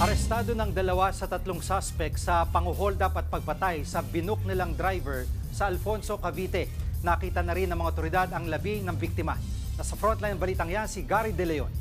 Arestado ng 2 sa 3 suspect sa panguhold up at pagpatay sa binuk nilang driver sa Alfonso, Cavite. Nakita na rin ng mga otoridad ang labi ng biktima. Nasa frontline balitang yan si Gary De Leon.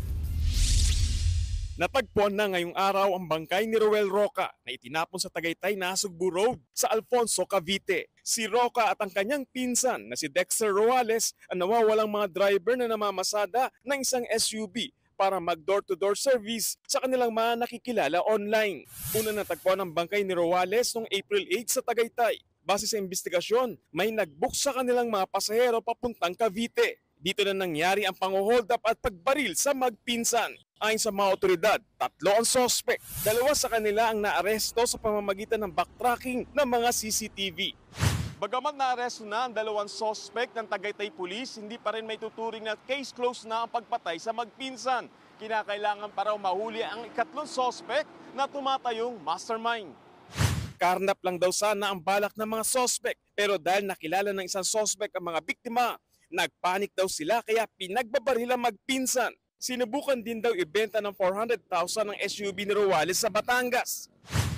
Natagpuan na ngayong araw ang bangkay ni Roel Roca na itinapon sa Tagaytay Nasugbu Road sa Alfonso, Cavite. Si Roca at ang kanyang pinsan na si Dexter Roales ang nawawalang mga driver na namamasada ng isang SUV para mag-door-to-door service sa kanilang mga nakikilala online. Una natagpuan ang bangkay ni Roales noong April 8 sa Tagaytay. Base sa investigasyon, may nag-book sa kanilang mga pasahero papuntang Cavite. Dito na nangyari ang pang-hold up at pagbaril sa magpinsan. Ayon sa mga otoridad, 3 ang suspect. 2 sa kanila ang naaresto sa pamamagitan ng backtracking ng mga CCTV. Bagaman naaresto na ang 2 suspect ng Tagaytay Police, hindi pa rin may tuturing na case closed na ang pagpatay sa magpinsan. Kinakailangan para mahuli ang 3 suspect na tumatayong mastermind. Karnap lang daw sana ang balak ng mga suspect, pero dahil nakilala ng isang suspect ang mga biktima, nagpanik daw sila kaya pinagbabaril ang magpinsan. Sinubukan din daw ibenta ng 400,000 ng SUV ni Roales sa Batangas.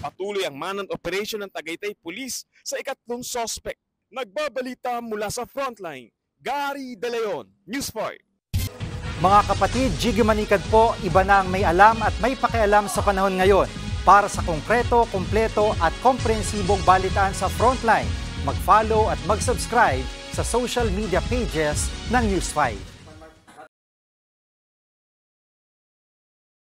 Patuloy ang manhunt operation ng Tagaytay Police sa 3 suspect. Nagbabalita mula sa frontline, Gary De Leon, News 5. Mga kapatid, Jiggy Manikad po, iba na ang may alam at may pakialam sa panahon ngayon. Para sa konkreto, kumpleto at komprehensibong balitaan sa frontline, mag-follow at mag-subscribe sa social media pages ng News 5.